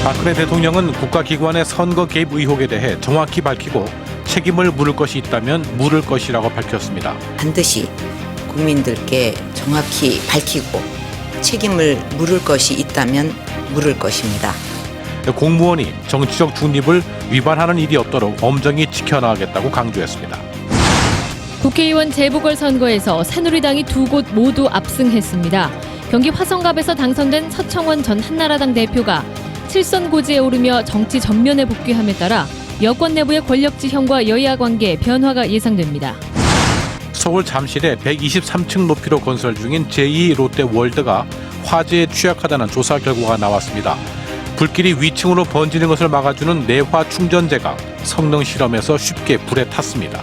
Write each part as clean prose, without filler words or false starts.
박근혜 대통령은 국가기관의 선거 개입 의혹에 대해 정확히 밝히고 책임을 물을 것이 있다면 물을 것이라고 밝혔습니다. 반드시 국민들께 정확히 밝히고 책임을 물을 것이 있다면 물을 것입니다. 공무원이 정치적 중립을 위반하는 일이 없도록 엄정히 지켜나가겠다고 강조했습니다. 국회의원 재보궐선거에서 새누리당이 두 곳 모두 압승했습니다. 경기 화성갑에서 당선된 서청원 전 한나라당 대표가 7선 고지에 오르며 정치 전면에 복귀함에 따라 여권 내부의 권력 지형과 여야 관계에 변화가 예상됩니다. 서울 잠실에 123층 높이로 건설 중인 제2 롯데월드가 화재에 취약하다는 조사 결과가 나왔습니다. 불길이 위층으로 번지는 것을 막아주는 내화 충전재가 성능 실험에서 쉽게 불에 탔습니다.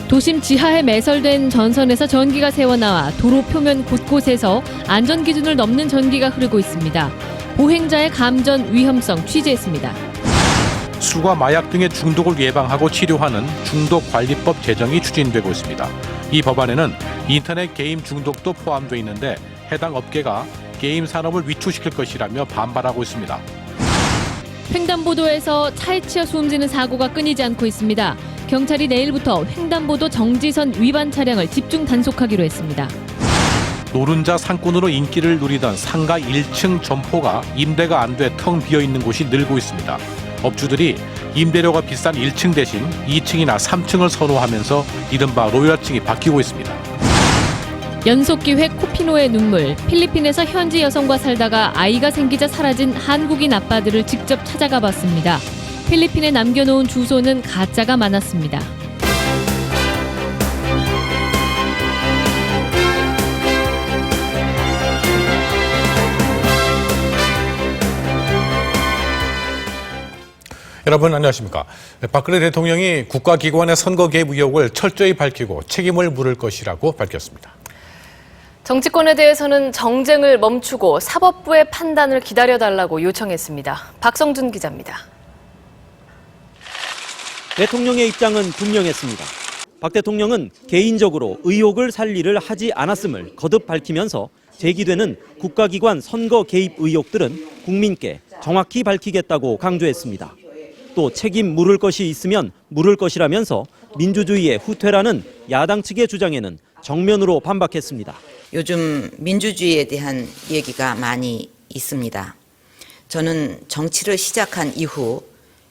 도심 지하에 매설된 전선에서 전기가 새어나와 도로 표면 곳곳에서 안전기준을 넘는 전기가 흐르고 있습니다. 보행자의 감전 위험성 취재했습니다. 술과 마약 등의 중독을 예방하고 치료하는 중독관리법 제정이 추진되고 있습니다. 이 법안에는 인터넷 게임 중독도 포함되어 있는데 해당 업계가 게임 산업을 위축시킬 것이라며 반발하고 있습니다. 횡단보도에서 차에 치여 숨지는 사고가 끊이지 않고 있습니다. 경찰이 내일부터 횡단보도 정지선 위반 차량을 집중 단속하기로 했습니다. 노른자 상권으로 인기를 누리던 상가 1층 점포가 임대가 안 돼 텅 비어있는 곳이 늘고 있습니다. 업주들이 임대료가 비싼 1층 대신 2층이나 3층을 선호하면서 이른바 로열층이 바뀌고 있습니다. 연속기획 코피노의 눈물, 필리핀에서 현지 여성과 살다가 아이가 생기자 사라진 한국인 아빠들을 직접 찾아가 봤습니다. 필리핀에 남겨놓은 주소는 가짜가 많았습니다. 여러분 안녕하십니까. 박근혜 대통령이 국가기관의 선거 개입 의혹을 철저히 밝히고 책임을 물을 것이라고 밝혔습니다. 정치권에 대해서는 정쟁을 멈추고 사법부의 판단을 기다려달라고 요청했습니다. 박성준 기자입니다. 대통령의 입장은 분명했습니다. 박 대통령은 개인적으로 의혹을 살리를 하지 않았음을 거듭 밝히면서 제기되는 국가기관 선거 개입 의혹들은 국민께 정확히 밝히겠다고 강조했습니다. 또 책임 물을 것이 있으면 물을 것이라면서 민주주의의 후퇴라는 야당 측의 주장에는 정면으로 반박했습니다. 요즘 민주주의에 대한 얘기가 많이 있습니다. 저는 정치를 시작한 이후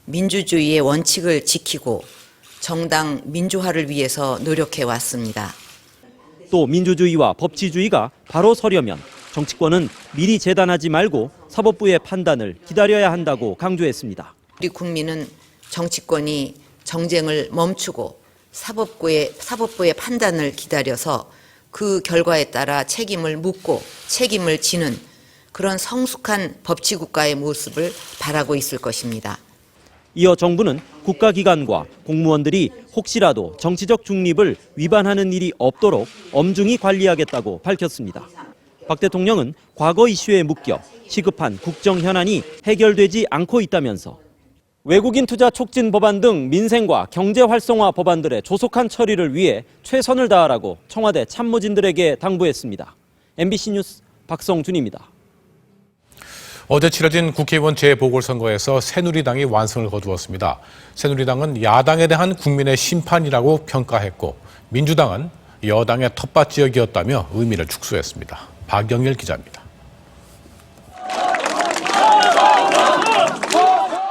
민주주의의 원칙을 지키고 정당 민주화를 위해서 노력해 왔습니다. 또 민주주의와 법치주의가 바로 서려면 정치권은 미리 재단하지 말고 사법부의 판단을 기다려야 한다고 강조했습니다. 우리 국민은 정치권이 정쟁을 멈추고 사법부의 판단을 기다려서 그 결과에 따라 책임을 묻고 책임을 지는 그런 성숙한 법치국가의 모습을 바라고 있을 것입니다. 이어 정부는 국가기관과 공무원들이 혹시라도 정치적 중립을 위반하는 일이 없도록 엄중히 관리하겠다고 밝혔습니다. 박 대통령은 과거 이슈에 묶여 시급한 국정 현안이 해결되지 않고 있다면서 외국인 투자 촉진 법안 등 민생과 경제 활성화 법안들의 조속한 처리를 위해 최선을 다하라고 청와대 참모진들에게 당부했습니다. MBC 뉴스 박성준입니다. 어제 치러진 국회의원 재보궐선거에서 새누리당이 완승을 거두었습니다. 새누리당은 야당에 대한 국민의 심판이라고 평가했고 민주당은 여당의 텃밭 지역이었다며 의미를 축소했습니다. 박영일 기자입니다.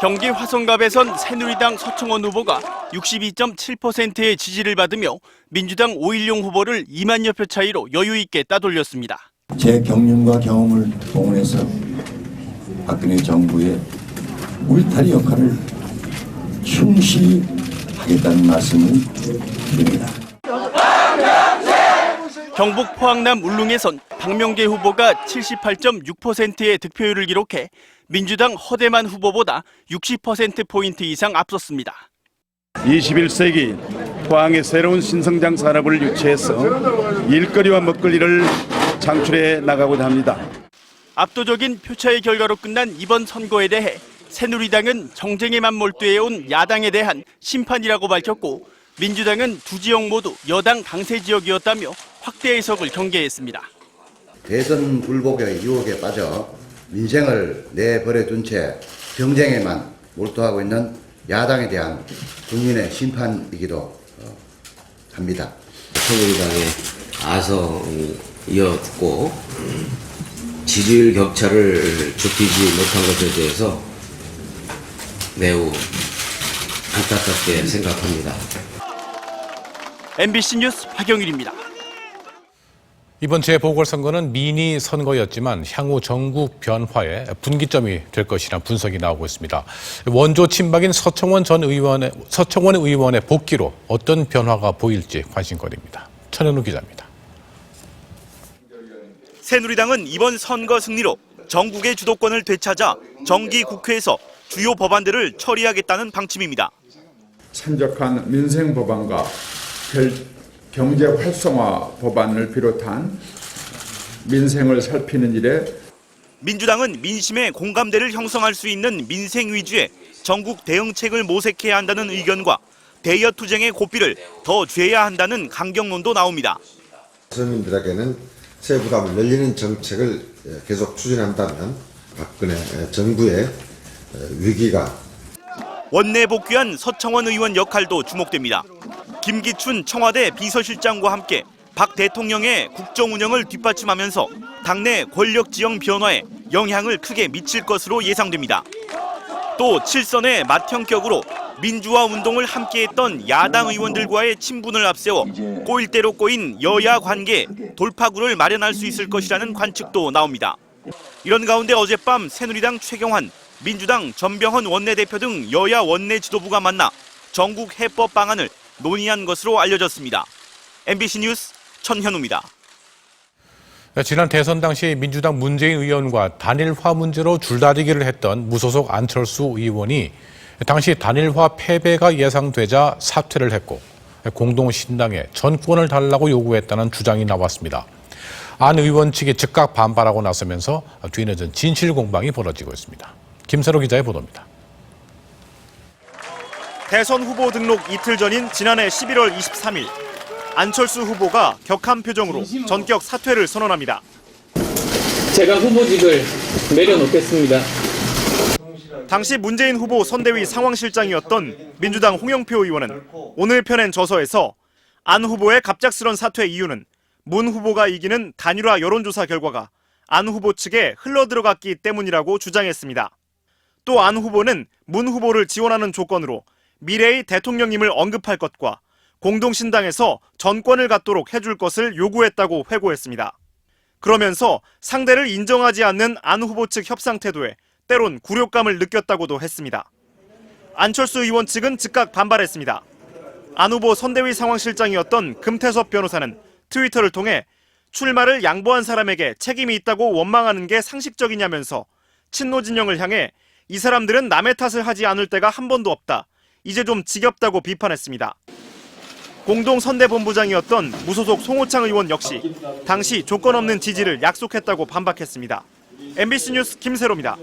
경기 화성갑에선 새누리당 서청원 후보가 62.7%의 지지를 받으며 민주당 오일용 후보를 2만여 표 차이로 여유 있게 따돌렸습니다. 제 경륜과 경험을 동원해서 박근혜 정부의 울타리 역할을 충실히 하겠다는 말씀을 드립니다. 경북 포항남 울릉에선 박명계 후보가 78.6%의 득표율을 기록해 민주당 허대만 후보보다 60%포인트 이상 앞섰습니다. 21세기 포항의 새로운 신성장 산업을 유치해서 일거리와 먹거리를 창출해 나가고자 합니다. 압도적인 표차의 결과로 끝난 이번 선거에 대해 새누리당은 정쟁에만 몰두해온 야당에 대한 심판이라고 밝혔고 민주당은 두 지역 모두 여당 강세 지역이었다며 확대 해석을 경계했습니다. 대선 불복의 유혹에 빠져 민생을 내버려둔 채 경쟁에만 몰두하고 있는 야당에 대한 국민의 심판이기도 합니다. 새누리당의 아성이었고 지지율 격차를 좁히지 못한 것에 대해서 매우 안타깝게 생각합니다. MBC 뉴스 박영일입니다. 이번 재보궐선거는 미니 선거였지만 향후 전국 변화의 분기점이 될 것이라는 분석이 나오고 있습니다. 원조 친박인 서청원 의원의 복귀로 어떤 변화가 보일지 관심거리입니다. 천현우 기자입니다. 새누리당은 이번 선거 승리로 전국의 주도권을 되찾아 정기 국회에서 주요 법안들을 처리하겠다는 방침입니다. 산적한 민생 법안과 경제 활성화 법안을 비롯한 민생을 살피는 일에 민주당은 민심의 공감대를 형성할 수 있는 민생 위주의 전국 대응책을 모색해야 한다는 의견과 대여 투쟁의 고삐를 더 죄야 한다는 강경론도 나옵니다. 서민들에게는 세부 부담을 늘리는 정책을 계속 추진한다면 박근혜 정부의 위기가 원내 복귀한 서청원 의원 역할도 주목됩니다. 김기춘 청와대 비서실장과 함께 박 대통령의 국정 운영을 뒷받침하면서 당내 권력 지형 변화에 영향을 크게 미칠 것으로 예상됩니다. 또 7선의 맏형격으로 민주화 운동을 함께했던 야당 의원들과의 친분을 앞세워 꼬일 대로 꼬인 여야 관계에 돌파구를 마련할 수 있을 것이라는 관측도 나옵니다. 이런 가운데 어젯밤 새누리당 최경환, 민주당 전병헌 원내대표 등 여야 원내 지도부가 만나 전국 해법 방안을 논의한 것으로 알려졌습니다. MBC 뉴스 천현우입니다. 지난 대선 당시 민주당 문재인 의원과 단일화 문제로 줄다리기를 했던 무소속 안철수 의원이 당시 단일화 패배가 예상되자 사퇴를 했고 공동신당에 전권을 달라고 요구했다는 주장이 나왔습니다. 안 의원 측이 즉각 반발하고 나서면서 뒤늦은 진실 공방이 벌어지고 있습니다. 김세로 기자의 보도입니다. 대선 후보 등록 이틀 전인 지난해 11월 23일 안철수 후보가 격한 표정으로 전격 사퇴를 선언합니다. 제가 후보직을 내려놓겠습니다. 당시 문재인 후보 선대위 상황실장이었던 민주당 홍영표 의원은 오늘 펴낸 저서에서 안 후보의 갑작스런 사퇴 이유는 문 후보가 이기는 단일화 여론조사 결과가 안 후보 측에 흘러들어갔기 때문이라고 주장했습니다. 또 안 후보는 문 후보를 지원하는 조건으로 미래의 대통령님을 언급할 것과 공동신당에서 전권을 갖도록 해줄 것을 요구했다고 회고했습니다. 그러면서 상대를 인정하지 않는 안 후보 측 협상 태도에 때론 굴욕감을 느꼈다고도 했습니다. 안철수 의원 측은 즉각 반발했습니다. 안 후보 선대위 상황실장이었던 금태섭 변호사는 트위터를 통해 출마를 양보한 사람에게 책임이 있다고 원망하는 게 상식적이냐면서 친노 진영을 향해 이 사람들은 남의 탓을 하지 않을 때가 한 번도 없다. 이제 좀 지겹다고 비판했습니다. 공동선대본부장이었던 무소속 송호창 의원 역시 당시 조건 없는 지지를 약속했다고 반박했습니다. MBC 뉴스 김세로입니다.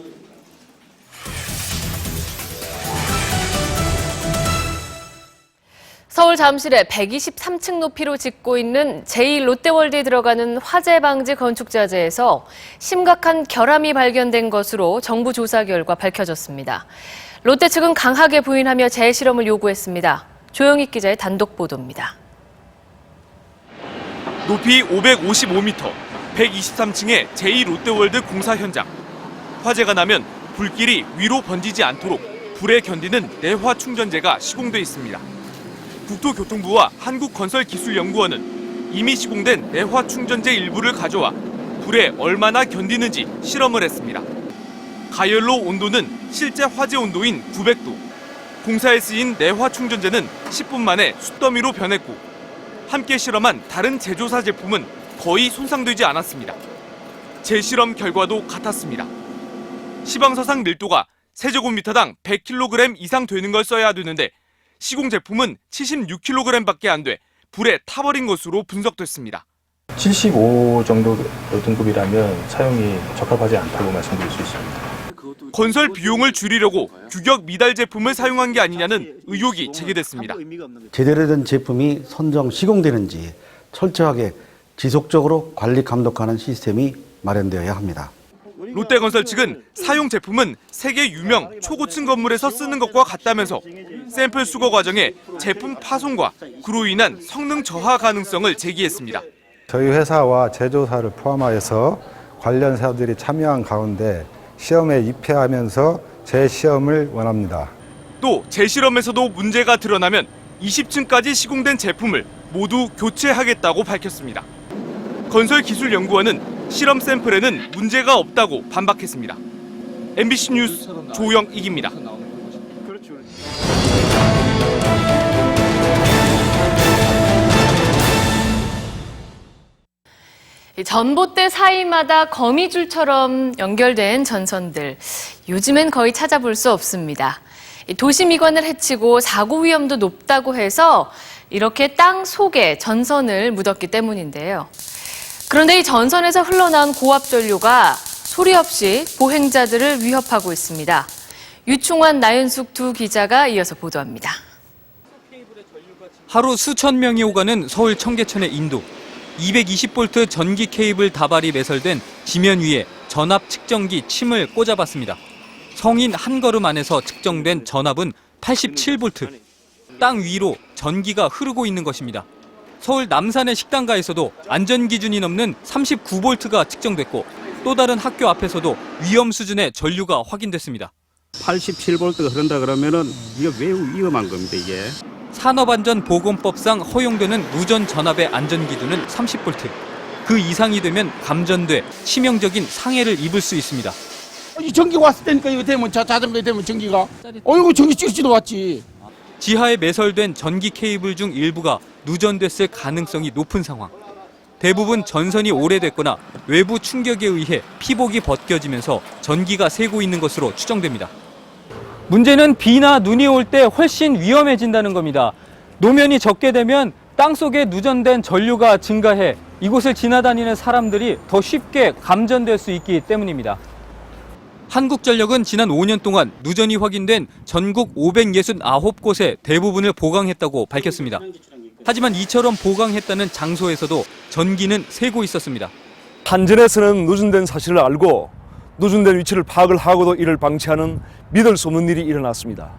서울 잠실에 123층 높이로 짓고 있는 제2롯데월드에 들어가는 화재 방지 건축자재에서 심각한 결함이 발견된 것으로 정부 조사 결과 밝혀졌습니다. 롯데 측은 강하게 부인하며 재실험을 요구했습니다. 조영익 기자의 단독 보도입니다. 높이 555m, 123층의 제2롯데월드 공사 현장. 화재가 나면 불길이 위로 번지지 않도록 불에 견디는 내화 충전재가 시공돼 있습니다. 국토교통부와 한국건설기술연구원은 이미 시공된 내화 충전재 일부를 가져와 불에 얼마나 견디는지 실험을 했습니다. 가열로 온도는 실제 화재 온도인 900도. 공사에 쓰인 내화 충전재는 10분 만에 숯더미로 변했고 함께 실험한 다른 제조사 제품은 거의 손상되지 않았습니다. 재실험 결과도 같았습니다. 시방서상 밀도가 세제곱미터당 100kg 이상 되는 걸 써야 되는데 시공 제품은 76kg밖에 안 돼 불에 타버린 것으로 분석됐습니다. 75 정도 등급이라면 사용이 적합하지 않다고 말씀드릴 수 있습니다. 건설 비용을 줄이려고 규격 미달 제품을 사용한 게 아니냐는 의혹이 제기됐습니다. 제대로 된 제품이 선정 시공되는지 철저하게 지속적으로 관리 감독하는 시스템이 마련되어야 합니다. 롯데건설 측은 사용 제품은 세계 유명 초고층 건물에서 쓰는 것과 같다면서 샘플 수거 과정에 제품 파손과 그로 인한 성능 저하 가능성을 제기했습니다. 저희 회사와 제조사를 포함하여서 관련사들이 참여한 가운데 시험에 입회하면서 재시험을 원합니다. 또 재실험에서도 문제가 드러나면 20층까지 시공된 제품을 모두 교체하겠다고 밝혔습니다. 건설기술연구원은 실험 샘플에는 문제가 없다고 반박했습니다. MBC 뉴스 조영익입니다. 전봇대 사이마다 거미줄처럼 연결된 전선들, 요즘엔 거의 찾아볼 수 없습니다. 도시 미관을 해치고 사고 위험도 높다고 해서 이렇게 땅 속에 전선을 묻었기 때문인데요. 그런데 이 전선에서 흘러나온 고압 전류가 소리 없이 보행자들을 위협하고 있습니다. 유충환, 나윤숙 두 기자가 이어서 보도합니다. 하루 수천 명이 오가는 서울 청계천의 인도. 220V 전기 케이블 다발이 매설된 지면 위에 전압 측정기 침을 꽂아봤습니다. 성인 한 걸음 안에서 측정된 전압은 87V. 땅 위로 전기가 흐르고 있는 것입니다. 서울 남산의 식당가에서도 안전기준이 넘는 39V가 측정됐고 또 다른 학교 앞에서도 위험 수준의 전류가 확인됐습니다. 87V가 흐른다 그러면은 이거 매우 위험한 겁니다, 이게. 산업안전보건법상 허용되는 누전 전압의 안전기준은 30V. 그 이상이 되면 감전돼 치명적인 상해를 입을 수 있습니다. 이 전기가 왔을 때니까 이거 되면 자전거 되면 전기가. 이거 전기 찍지도 왔지. 지하에 매설된 전기 케이블 중 일부가 누전됐을 가능성이 높은 상황. 대부분 전선이 오래됐거나 외부 충격에 의해 피복이 벗겨지면서 전기가 새고 있는 것으로 추정됩니다. 문제는 비나 눈이 올 때 훨씬 위험해진다는 겁니다. 노면이 젖게 되면 땅속에 누전된 전류가 증가해 이곳을 지나다니는 사람들이 더 쉽게 감전될 수 있기 때문입니다. 한국전력은 지난 5년 동안 누전이 확인된 전국 569곳의 대부분을 보강했다고 밝혔습니다. 하지만 이처럼 보강했다는 장소에서도 전기는 새고 있었습니다. 한전에서는 누전된 사실을 알고 누전된 위치를 파악을 하고도 이를 방치하는 믿을 수 없는 일이 일어났습니다.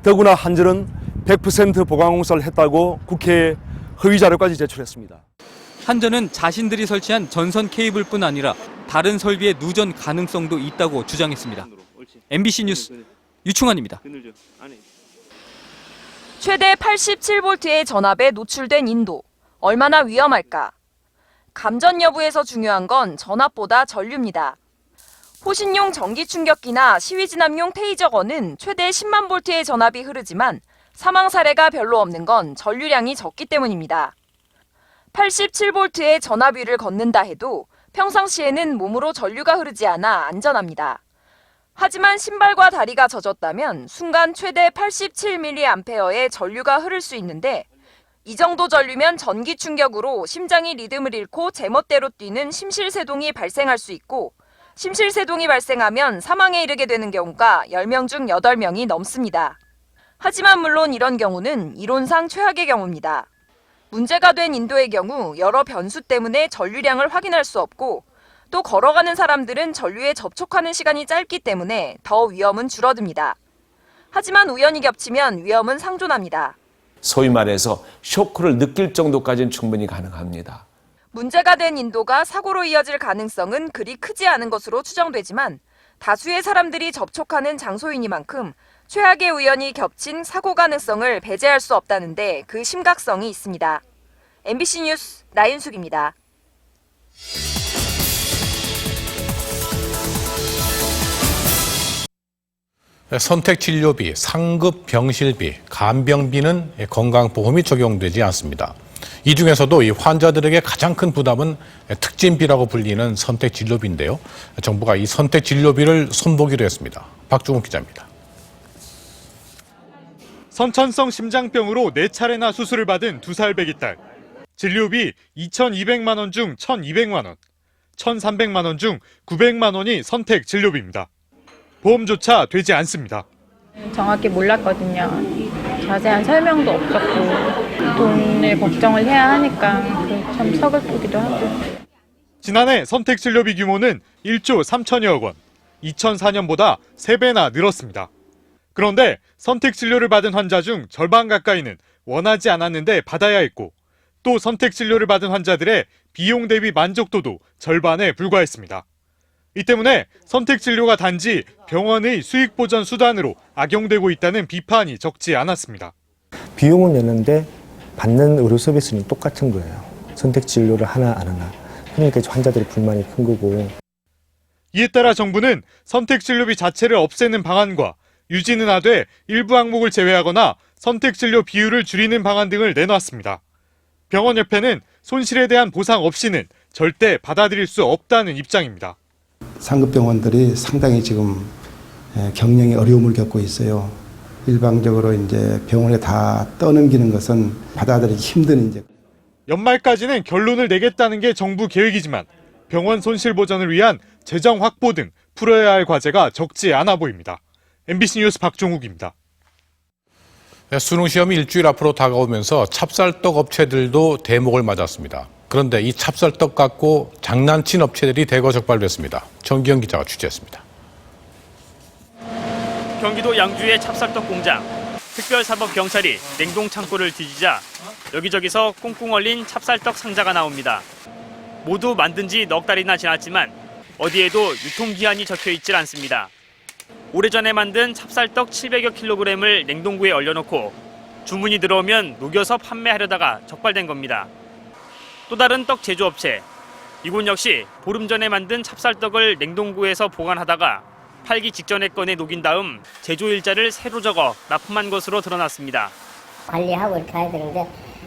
더구나 한전은 100% 보강 공사를 했다고 국회에 허위 자료까지 제출했습니다. 한전은 자신들이 설치한 전선 케이블뿐 아니라 다른 설비의 누전 가능성도 있다고 주장했습니다. MBC 뉴스 유충환입니다. 최대 87V의 전압에 노출된 인도. 얼마나 위험할까? 감전 여부에서 중요한 건 전압보다 전류입니다. 호신용 전기 충격기나 시위 진압용 테이저건은 최대 10만 볼트의 전압이 흐르지만 사망 사례가 별로 없는 건 전류량이 적기 때문입니다. 87V의 전압 위를 걷는다 해도 평상시에는 몸으로 전류가 흐르지 않아 안전합니다. 하지만 신발과 다리가 젖었다면 순간 최대 87mA의 전류가 흐를 수 있는데 이 정도 전류면 전기 충격으로 심장이 리듬을 잃고 제멋대로 뛰는 심실세동이 발생할 수 있고 심실세동이 발생하면 사망에 이르게 되는 경우가 10명 중 8명이 넘습니다. 하지만 물론 이런 경우는 이론상 최악의 경우입니다. 문제가 된 인도의 경우 여러 변수 때문에 전류량을 확인할 수 없고 또 걸어가는 사람들은 전류에 접촉하는 시간이 짧기 때문에 더 위험은 줄어듭니다. 하지만 우연히 겹치면 위험은 상존합니다. 소위 말해서 쇼크를 느낄 정도까지는 충분히 가능합니다. 문제가 된 인도가 사고로 이어질 가능성은 그리 크지 않은 것으로 추정되지만 다수의 사람들이 접촉하는 장소이니만큼 최악의 우연이 겹친 사고 가능성을 배제할 수 없다는데 그 심각성이 있습니다. MBC 뉴스 나윤숙입니다. 선택진료비, 상급병실비, 간병비는 건강보험이 적용되지 않습니다. 이 중에서도 이 환자들에게 가장 큰 부담은 특진비라고 불리는 선택진료비인데요. 정부가 이 선택진료비를 손보기로 했습니다. 박중욱 기자입니다. 선천성 심장병으로 4차례나 수술을 받은 2살배기 딸. 진료비 2,200만 원 중 1,200만 원, 1,300만 원 중 900만 원이 선택 진료비입니다. 보험조차 되지 않습니다. 정확히 몰랐거든요. 자세한 설명도 없었고 돈을 걱정을 해야 하니까 참 서글프기도 하고. 지난해 선택진료비 규모는 1조 3천여억 원, 2004년보다 3배나 늘었습니다. 그런데 선택진료를 받은 환자 중 절반 가까이는 원하지 않았는데 받아야 했고, 또 선택진료를 받은 환자들의 비용 대비 만족도도 절반에 불과했습니다. 이 때문에 선택진료가 단지 병원의 수익보전 수단으로 악용되고 있다는 비판이 적지 않았습니다. 비용은 내는데 받는 의료 서비스는 똑같은 거예요. 선택진료를 하나 안 하나. 그러니까 환자들의 불만이 큰 거고. 이에 따라 정부는 선택진료비 자체를 없애는 방안과 유지는 하되 일부 항목을 제외하거나 선택진료 비율을 줄이는 방안 등을 내놨습니다. 병원협회는 손실에 대한 보상 없이는 절대 받아들일 수 없다는 입장입니다. 상급병원들이 상당히 지금 경영에 어려움을 겪고 있어요. 일방적으로 이제 병원에 다 떠넘기는 것은 받아들이기 힘든 이제. 연말까지는 결론을 내겠다는 게 정부 계획이지만 병원 손실 보전을 위한 재정 확보 등 풀어야 할 과제가 적지 않아 보입니다. MBC 뉴스 박종욱입니다. 수능 시험이 일주일 앞으로 다가오면서 찹쌀떡 업체들도 대목을 맞았습니다. 그런데 이 찹쌀떡 갖고 장난친 업체들이 대거 적발됐습니다. 정기영 기자가 취재했습니다. 경기도 양주의 찹쌀떡 공장. 특별사법경찰이 냉동 창고를 뒤지자 여기저기서 꽁꽁 얼린 찹쌀떡 상자가 나옵니다. 모두 만든 지 넉 달이나 지났지만 어디에도 유통기한이 적혀 있질 않습니다. 오래전에 만든 찹쌀떡 700여 킬로그램을 냉동고에 얼려놓고 주문이 들어오면 녹여서 판매하려다가 적발된 겁니다. 또 다른 떡 제조업체. 이곳 역시 보름 전에 만든 찹쌀떡을 냉동고에서 보관하다가 팔기 직전에 꺼내 녹인 다음 제조 일자를 새로 적어 납품한 것으로 드러났습니다. 관리하고 이렇게 해야 되는데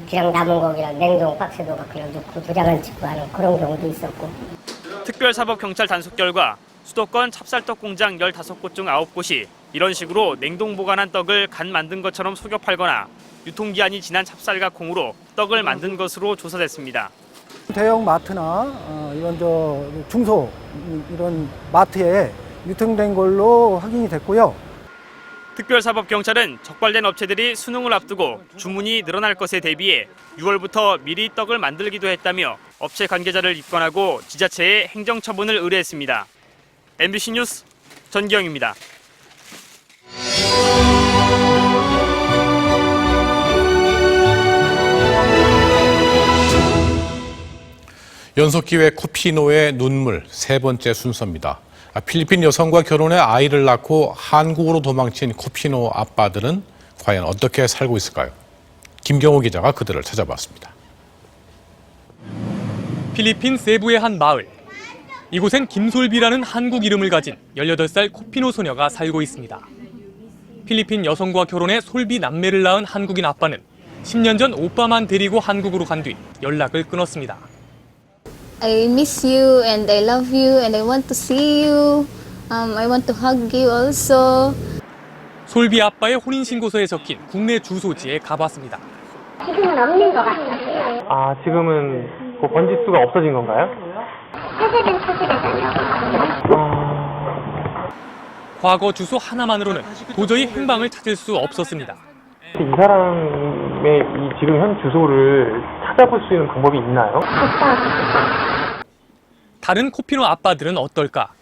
그냥 남은 거 그냥 냉동 박스도 그냥 넣고 도장을 찍고 하는 그런 경우도 있었고. 특별사법경찰 단속 결과 수도권 찹쌀떡 공장 15곳 중 9곳이 이런 식으로 냉동 보관한 떡을 간 만든 것처럼 속여 팔거나 유통기한이 지난 찹쌀과 콩으로 떡을 만든 것으로 조사됐습니다. 대형 마트나 이런 중소 이런 마트에 유통된 걸로 확인이 됐고요. 특별사법경찰은 적발된 업체들이 수능을 앞두고 주문이 늘어날 것에 대비해 6월부터 미리 떡을 만들기도 했다며 업체 관계자를 입건하고 지자체에 행정처분을 의뢰했습니다. MBC 뉴스 전기영입니다. 연속기획 코피노의 눈물 세 번째 순서입니다. 필리핀 여성과 결혼해 아이를 낳고 한국으로 도망친 코피노 아빠들은 과연 어떻게 살고 있을까요? 김경호 기자가 그들을 찾아봤습니다. 필리핀 세부의 한 마을. 이곳엔 김솔비라는 한국 이름을 가진 18살 코피노 소녀가 살고 있습니다. 필리핀 여성과 결혼해 솔비 남매를 낳은 한국인 아빠는 10년 전 오빠만 데리고 한국으로 간 뒤 연락을 끊었습니다. I miss you and I love you and I want to see you. I want to hug you also. 솔비 아빠의 혼인신고서에 적힌 국내 주소지에 가봤습니다. 지금은 없는 것 같아요. 아, 지금은 번지수가 없어진 건가요? 과거 주소 하나만으로는 도저히 행방을 찾을 수 없었습니다. 이 사람의 지금 현 주소를 찾아볼 수 있는 방법이 있나요? 다른 코피노 아빠들은 어떨까?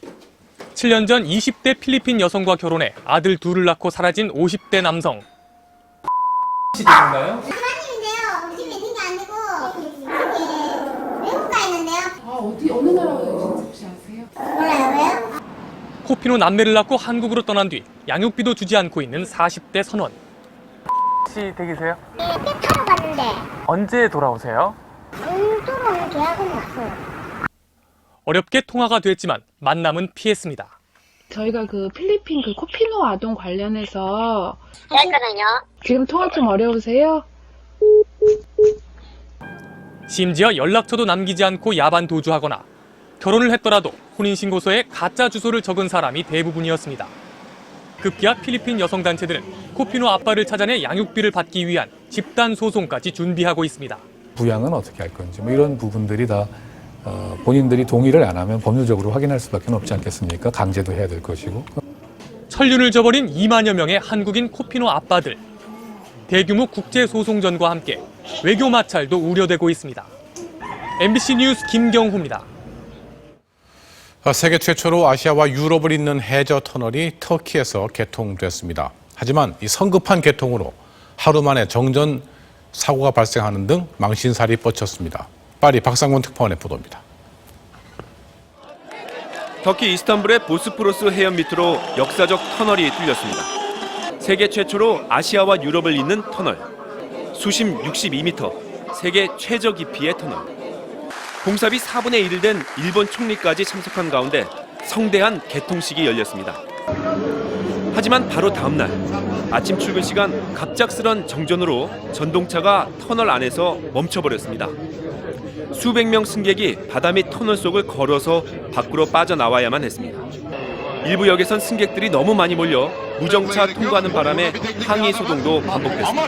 7년 전 20대 필리핀 여성과 결혼해 아들 둘을 낳고 사라진 50대 남성. 하나님인데요. 집에 있는 게 아니고 외국 가 있는데요. 어느 나라에 혹시 아세요? 몰라요. 왜요? 코피노 남매를 낳고 한국으로 떠난 뒤 양육비도 주지 않고 있는 40대 선원. 혹시 댁이세요? 네, 때 타러 갔는데. 언제 돌아오세요? 들어오는 계약은 없어요. 어렵게 통화가 됐지만 만남은 피했습니다. 저희가 그 필리핀 그 코피노 아동 관련해서 했거든요. 지금 통화 좀 어려우세요? 심지어 연락처도 남기지 않고 야반 도주하거나 결혼을 했더라도 혼인신고서에 가짜 주소를 적은 사람이 대부분이었습니다. 급기야 필리핀 여성단체들은 코피노 아빠를 찾아내 양육비를 받기 위한 집단 소송까지 준비하고 있습니다. 부양은 어떻게 할 건지 이런 부분들이 다 본인들이 동의를 안 하면 법률적으로 확인할 수밖에 없지 않겠습니까? 강제도 해야 될 것이고. 천륜을 저버린 2만여 명의 한국인 코피노 아빠들. 대규모 국제소송전과 함께 외교 마찰도 우려되고 있습니다. MBC 뉴스 김경호입니다. 세계 최초로 아시아와 유럽을 잇는 해저 터널이 터키에서 개통됐습니다. 하지만 이 성급한 개통으로 하루 만에 정전 사고가 발생하는 등 망신살이 뻗쳤습니다. 파리 박상권 특파원의 보도입니다. 터키 이스탄불의 보스포러스 해협 밑으로 역사적 터널이 뚫렸습니다. 세계 최초로 아시아와 유럽을 잇는 터널. 수심 62m, 세계 최저 깊이의 터널. 공사비 4분의 1을 댄 일본 총리까지 참석한 가운데 성대한 개통식이 열렸습니다. 하지만 바로 다음 날 아침 출근 시간 갑작스런 정전으로 전동차가 터널 안에서 멈춰버렸습니다. 수백 명 승객이 바다 및 터널 속을 걸어서 밖으로 빠져나와야만 했습니다. 일부 역에선 승객들이 너무 많이 몰려 무정차 통과하는 바람에 항의 소동도 반복됐습니다.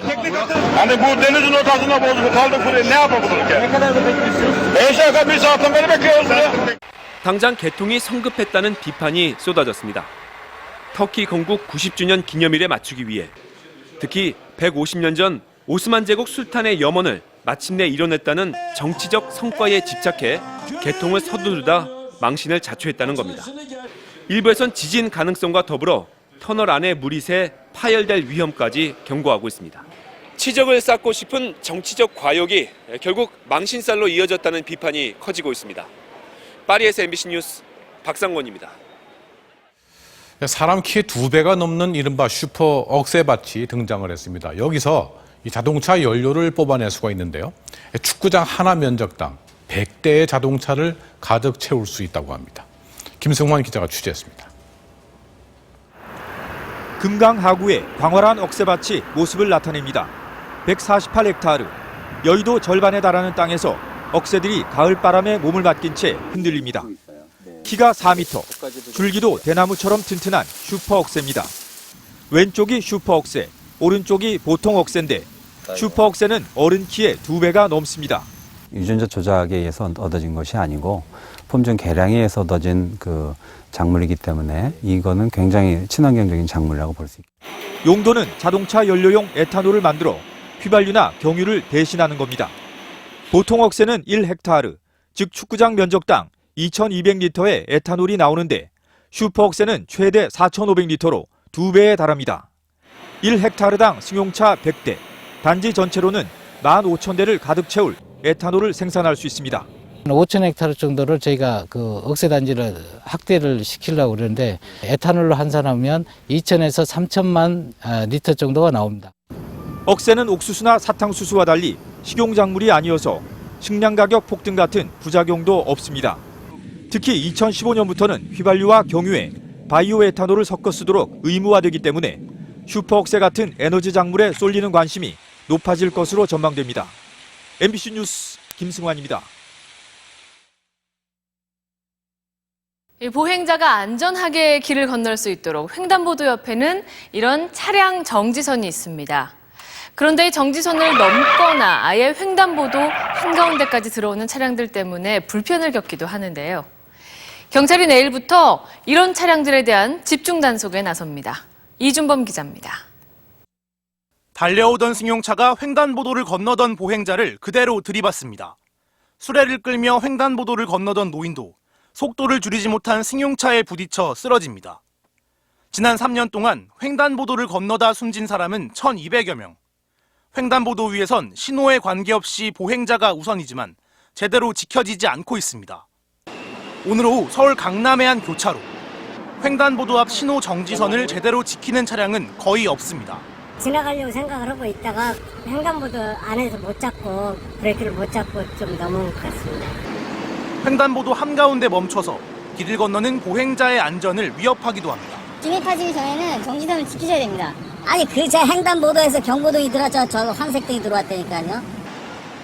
당장 개통이 성급했다는 비판이 쏟아졌습니다. 터키 건국 90주년 기념일에 맞추기 위해 특히 150년 전 오스만 제국 술탄의 염원을 마침내 이뤄냈다는 정치적 성과에 집착해 개통을 서두르다 망신을 자초했다는 겁니다. 일부에선 지진 가능성과 더불어 터널 안에 물이 새 파열될 위험까지 경고하고 있습니다. 치적을 쌓고 싶은 정치적 과욕이 결국 망신살로 이어졌다는 비판이 커지고 있습니다. 파리에서 MBC 뉴스 박상권입니다. 사람 키의 2배가 넘는 이른바 슈퍼 억새밭이 등장을 했습니다. 여기서 이 자동차 연료를 뽑아낼 수가 있는데요. 축구장 하나 면적당 100대의 자동차를 가득 채울 수 있다고 합니다. 김승환 기자가 취재했습니다. 금강 하구의 광활한 억새밭이 모습을 나타냅니다. 148헥타르, 여의도 절반에 달하는 땅에서 억새들이 가을바람에 몸을 맡긴 채 흔들립니다. 키가 4m, 줄기도 대나무처럼 튼튼한 슈퍼 억새입니다. 왼쪽이 슈퍼 억새, 오른쪽이 보통 억새인데 슈퍼 억새는 어른 키의 2배가 넘습니다. 유전자 조작에 의해서 얻어진 것이 아니고 품종 개량에 의해서 얻어진 그 작물이기 때문에 이거는 굉장히 친환경적인 작물이라고 볼 수 있습니다. 용도는 자동차 연료용 에탄올을 만들어 휘발유나 경유를 대신하는 겁니다. 보통 억새는 1헥타르, 즉 축구장 면적당 2,200리터의 에탄올이 나오는데 슈퍼 억새는 최대 4,500리터로 2배에 달합니다. 1헥타르당 승용차 100대, 단지 전체로는 15,000대를 가득 채울 에탄올을 생산할 수 있습니다. 5,000헥타르 정도를 저희가 그 억새 단지를 확대를 시키려고 그러는데 에탄올로 환산하면 2,000에서 3,000만 리터 정도가 나옵니다. 억새는 옥수수나 사탕수수와 달리 식용작물이 아니어서 식량 가격 폭등 같은 부작용도 없습니다. 특히 2015년부터는 휘발유와 경유에 바이오 에탄올을 섞어 쓰도록 의무화되기 때문에 슈퍼 억새 같은 에너지 작물에 쏠리는 관심이 높아질 것으로 전망됩니다. MBC 뉴스 김승환입니다. 보행자가 안전하게 길을 건널 수 있도록 횡단보도 옆에는 이런 차량 정지선이 있습니다. 그런데 이 정지선을 넘거나 아예 횡단보도 한가운데까지 들어오는 차량들 때문에 불편을 겪기도 하는데요. 경찰이 내일부터 이런 차량들에 대한 집중 단속에 나섭니다. 이준범 기자입니다. 달려오던 승용차가 횡단보도를 건너던 보행자를 그대로 들이받습니다. 수레를 끌며 횡단보도를 건너던 노인도 속도를 줄이지 못한 승용차에 부딪혀 쓰러집니다. 지난 3년 동안 횡단보도를 건너다 숨진 사람은 1,200여 명. 횡단보도 위에선 신호에 관계없이 보행자가 우선이지만 제대로 지켜지지 않고 있습니다. 오늘 오후 서울 강남의 한 교차로. 횡단보도 앞 신호 정지선을 제대로 지키는 차량은 거의 없습니다. 지나가려고 생각을 하고 있다가 횡단보도 안에서 못 잡고 브레이크를 못 잡고 좀 넘어온 것 같습니다. 횡단보도 한가운데 멈춰서 길을 건너는 보행자의 안전을 위협하기도 합니다. 진입하시기 전에는 정지선을 지키셔야 됩니다. 아니 제 횡단보도에서 경고등이 들어왔죠. 저 황색등이 들어왔다니까요.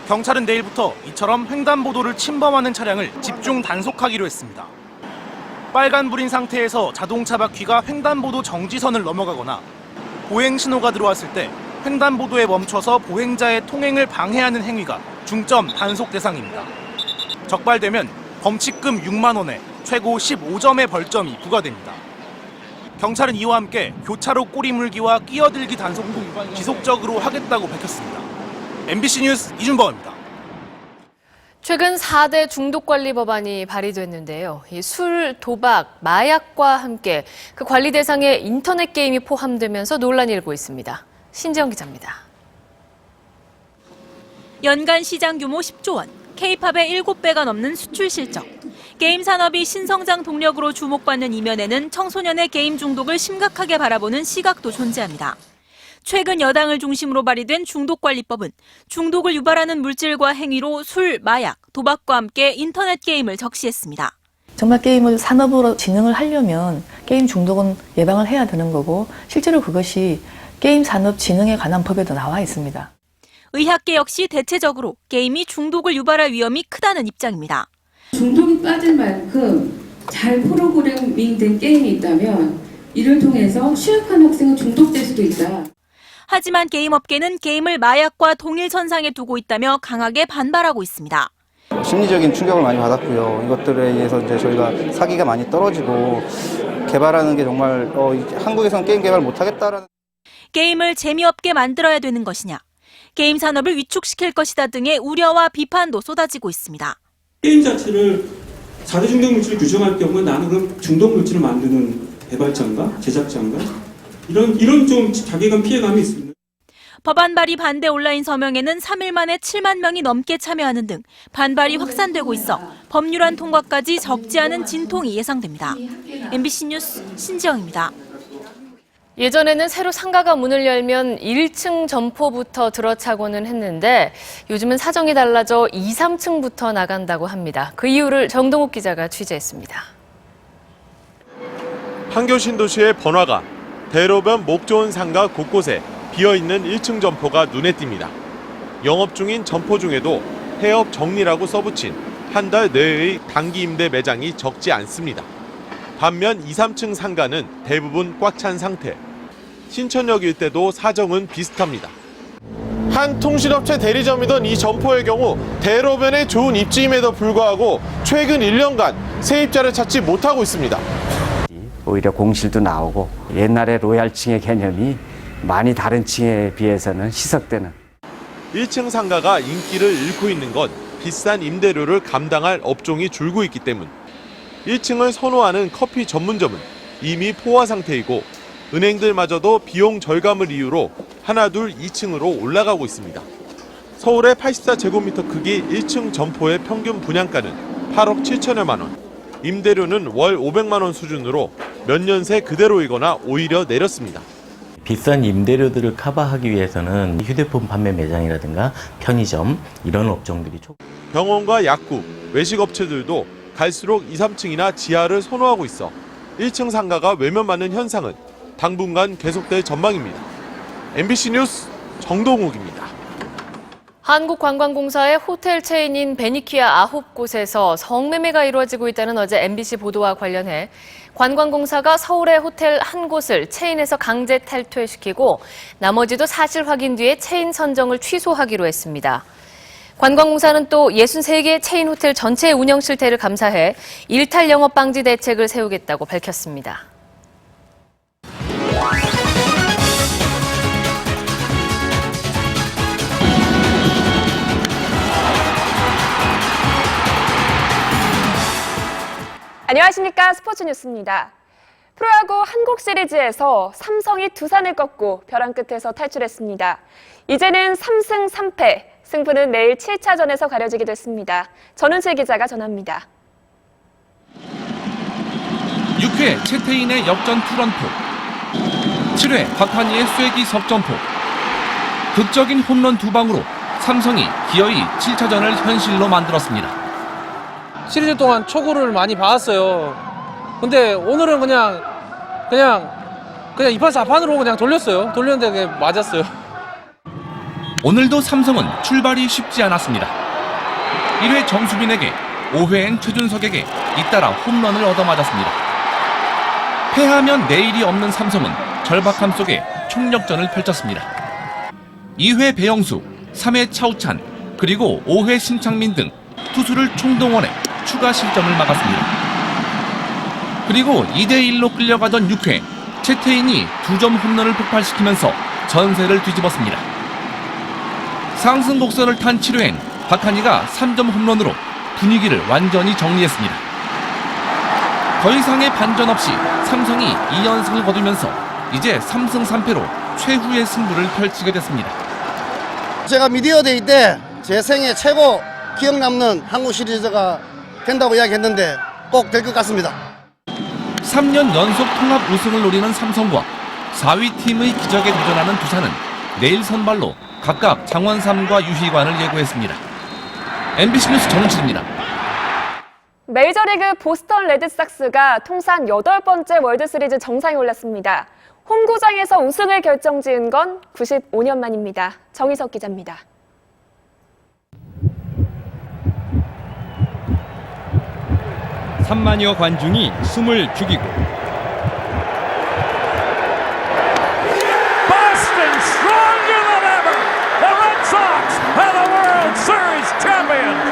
경찰은 내일부터 이처럼 횡단보도를 침범하는 차량을 집중 단속하기로 했습니다. 빨간불인 상태에서 자동차 바퀴가 횡단보도 정지선을 넘어가거나 보행 신호가 들어왔을 때 횡단보도에 멈춰서 보행자의 통행을 방해하는 행위가 중점 단속 대상입니다. 적발되면 범칙금 6만 원에 최고 15점의 벌점이 부과됩니다. 경찰은 이와 함께 교차로 꼬리물기와 끼어들기 단속도 지속적으로 하겠다고 밝혔습니다. MBC 뉴스 이준범입니다. 최근 4대 중독관리 법안이 발의됐는데요. 이 술, 도박, 마약과 함께 그 관리 대상에 인터넷 게임이 포함되면서 논란이 일고 있습니다. 신지영 기자입니다. 연간 시장 규모 10조 원, K-팝의 7배가 넘는 수출 실적. 게임 산업이 신성장 동력으로 주목받는 이면에는 청소년의 게임 중독을 심각하게 바라보는 시각도 존재합니다. 최근 여당을 중심으로 발의된 중독관리법은 중독을 유발하는 물질과 행위로 술, 마약, 도박과 함께 인터넷 게임을 적시했습니다. 정말 게임을 산업으로 진흥을 하려면 게임 중독은 예방을 해야 되는 거고 실제로 그것이 게임 산업 진흥에 관한 법에도 나와 있습니다. 의학계 역시 대체적으로 게임이 중독을 유발할 위험이 크다는 입장입니다. 중독이 빠질 만큼 잘 프로그래밍된 게임이 있다면 이를 통해서 취약한 학생은 중독될 수도 있다. 하지만 게임업계는 게임을 마약과 동일 선상에 두고 있다며 강하게 반발하고 있습니다. 심리적인 충격을 많이 받았고요. 이것들에 의해서 이제 저희가 사기가 많이 떨어지고 개발하는 게 정말 한국에서는 게임 개발 못하겠다라는. 게임을 재미없게 만들어야 되는 것이냐, 게임 산업을 위축시킬 것이다 등의 우려와 비판도 쏟아지고 있습니다. 게임 자체를 4대 중독 물질을 규정할 경우에 나는 그럼 중독 물질을 만드는 개발자인가, 제작자인가? 이런 좀 자괴감, 피해감이 있습니다. 법안 발의 반대 온라인 서명에는 3일 만에 7만 명이 넘게 참여하는 등 반발이 확산되고 있어 법률안 통과까지 적지 않은 진통이 예상됩니다. MBC 뉴스 신지영입니다. 예전에는 새로 상가가 문을 열면 1층 점포부터 들어차고는 했는데 요즘은 사정이 달라져 2, 3층부터 나간다고 합니다. 그 이유를 정동욱 기자가 취재했습니다. 판교 신도시의 번화가, 대로변 목 좋은 상가 곳곳에 비어있는 1층 점포가 눈에 띕니다. 영업 중인 점포 중에도 폐업 정리라고 써붙인 한 달 내외의 단기 임대 매장이 적지 않습니다. 반면 2, 3층 상가는 대부분 꽉 찬 상태. 신천역 일대도 사정은 비슷합니다. 한 통신업체 대리점이던 이 점포의 경우 대로변에 좋은 입지임에도 불구하고 최근 1년간 세입자를 찾지 못하고 있습니다. 오히려 공실도 나오고 옛날에 로얄층의 개념이 많이 다른 층에 비해서는 희석되는. 1층 상가가 인기를 잃고 있는 건 비싼 임대료를 감당할 업종이 줄고 있기 때문. 1층을 선호하는 커피 전문점은 이미 포화 상태이고 은행들마저도 비용 절감을 이유로 하나둘 2층으로 올라가고 있습니다. 서울의 84제곱미터 크기 1층 점포의 평균 분양가는 8억 7천여만 원. 임대료는 월 500만 원 수준으로 몇 년 새 그대로이거나 오히려 내렸습니다. 비싼 임대료들을 커버하기 위해서는 휴대폰 판매 매장이라든가 편의점 이런 업종들이 병원과 약국, 외식업체들도 갈수록 2, 3층이나 지하를 선호하고 있어 1층 상가가 외면받는 현상은 당분간 계속될 전망입니다. MBC 뉴스 정동욱입니다. 한국관광공사의 호텔 체인인 베니퀴아 9곳에서 성매매가 이루어지고 있다는 어제 MBC 보도와 관련해 관광공사가 서울의 호텔 한 곳을 체인에서 강제 탈퇴시키고 나머지도 사실 확인 뒤에 체인 선정을 취소하기로 했습니다. 관광공사는 또 63개 체인 호텔 전체의 운영 실태를 감사해 일탈 영업 방지 대책을 세우겠다고 밝혔습니다. 안녕하십니까. 스포츠 뉴스입니다. 프로야구 한국 시리즈에서 삼성이 두산을 꺾고 벼랑 끝에서 탈출했습니다. 이제는 3승 3패, 승부는 내일 7차전에서 가려지게 됐습니다. 전은실 기자가 전합니다. 6회 채태인의 역전 투런포, 7회 박한희의 쐐기 석점포, 극적인 홈런 2방으로 삼성이 기어이 7차전을 현실로 만들었습니다. 시리즈 동안 초구를 많이 봐왔어요. 근데 오늘은 그냥 2판 4판으로 그냥 돌렸는데 그게 맞았어요. 오늘도 삼성은 출발이 쉽지 않았습니다. 1회 정수빈에게, 5회엔 최준석에게 잇따라 홈런을 얻어맞았습니다. 패하면 내일이 없는 삼성은 절박함 속에 총력전을 펼쳤습니다. 2회 배영수, 3회 차우찬, 그리고 5회 신창민 등 투수를 총동원해 추가 실점을 막았습니다. 그리고 2대1로 끌려가던 6회, 채태인이 2점 홈런을 폭발시키면서 전세를 뒤집었습니다. 상승 곡선을 탄 7회엔 박한희가 3점 홈런으로 분위기를 완전히 정리했습니다. 더 이상의 반전 없이 삼성이 2연승을 거두면서 이제 3승 3패로 최후의 승부를 펼치게 됐습니다. 제가 미디어데이 때 제 생애 최고 기억 남는 한국 시리즈가 된다고 이야기했는데 꼭 될 것 같습니다. 3년 연속 통합 우승을 노리는 삼성과 4위 팀의 기적에 도전하는 두산은 내일 선발로 각각 장원삼과 유희관을 예고했습니다. MBC 뉴스 정우진입니다. 메이저리그 보스턴 레드삭스가 통산 8번째 월드시리즈 정상에 올랐습니다. 홈구장에서 우승을 결정지은 건 95년 만입니다. 정희석 기자입니다. (3만여) 관중이 숨을 죽이고 Boston stronger than ever. The Red Sox are the World Series champions.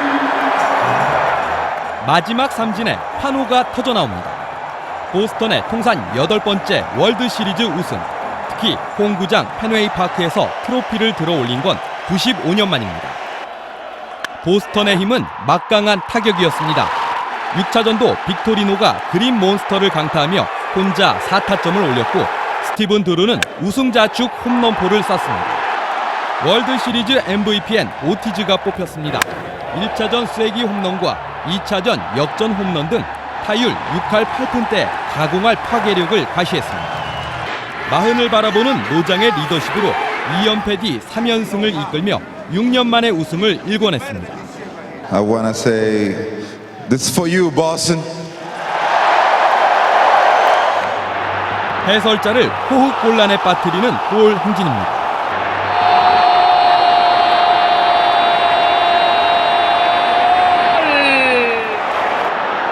마지막 삼진에 환호가 터져나옵니다. 보스턴의 통산 8번째 월드시리즈 우승, 특히 홈구장 펜웨이 파크에서 트로피를 들어올린 건 95년 만입니다. 보스턴의 힘은 막강한 타격이었습니다. 6차전도 빅토리노가 그린 몬스터를 강타하며 혼자 4타점을 올렸고 스티븐 드루는 우승자축 홈런포를 쐈습니다. 월드시리즈 MVP엔 오티즈가 뽑혔습니다. 1차전 쐐기 홈런과 2차전 역전 홈런 등 타율 6할 8푼대 가공할 파괴력을 과시했습니다. 마흔을 바라보는 노장의 리더십으로 2연패 뒤 3연승을 이끌며 6년 만의 우승을 일궈냈습니다. I wanna say this is for you, Boston. 해설자를 호흡곤란에 빠뜨리는 골 행진입니다.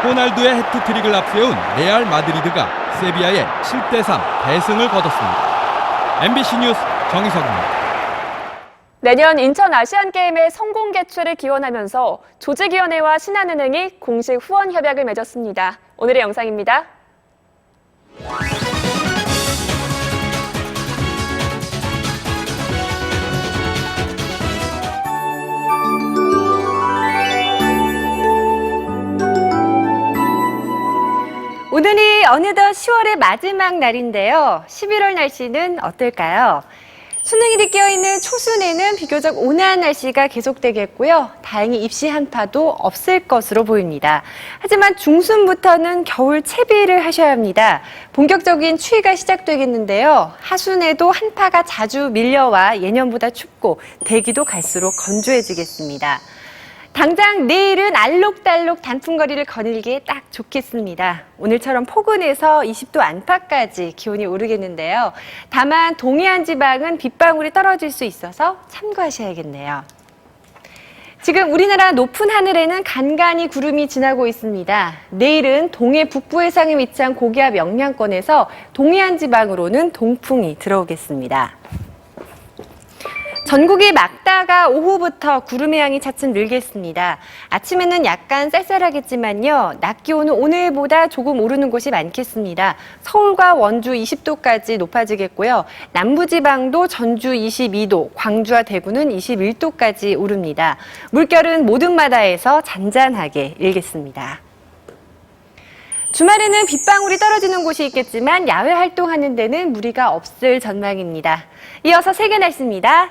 호날두의 해트트릭을 앞세운 레알 마드리드가 세비야의 7대3 대승을 거뒀습니다. MBC 뉴스 정희석입니다. 내년 인천 아시안게임의 성공 개최를 기원하면서 조직위원회와 신한은행이 공식 후원 협약을 맺었습니다. 오늘의 영상입니다. 오늘이 어느덧 10월의 마지막 날인데요. 11월 날씨는 어떨까요? 수능일이 끼어있는 초순에는 비교적 온화한 날씨가 계속되겠고요. 다행히 입시 한파도 없을 것으로 보입니다. 하지만 중순부터는 겨울 채비를 하셔야 합니다. 본격적인 추위가 시작되겠는데요. 하순에도 한파가 자주 밀려와 예년보다 춥고 대기도 갈수록 건조해지겠습니다. 당장 내일은 알록달록 단풍거리를 거닐기에 딱 좋겠습니다. 오늘처럼 포근해서 20도 안팎까지 기온이 오르겠는데요. 다만 동해안 지방은 빗방울이 떨어질 수 있어서 참고하셔야겠네요. 지금 우리나라 높은 하늘에는 간간히 구름이 지나고 있습니다. 내일은 동해 북부 해상에 위치한 고기압 영향권에서 동해안 지방으로는 동풍이 들어오겠습니다. 전국이 맑다가 오후부터 구름의 양이 차츰 늘겠습니다. 아침에는 약간 쌀쌀하겠지만요. 낮 기온은 오늘보다 조금 오르는 곳이 많겠습니다. 서울과 원주 20도까지 높아지겠고요. 남부지방도 전주 22도, 광주와 대구는 21도까지 오릅니다. 물결은 모든 바다에서 잔잔하게 일겠습니다. 주말에는 빗방울이 떨어지는 곳이 있겠지만 야외 활동하는 데는 무리가 없을 전망입니다. 이어서 세계 날씨입니다.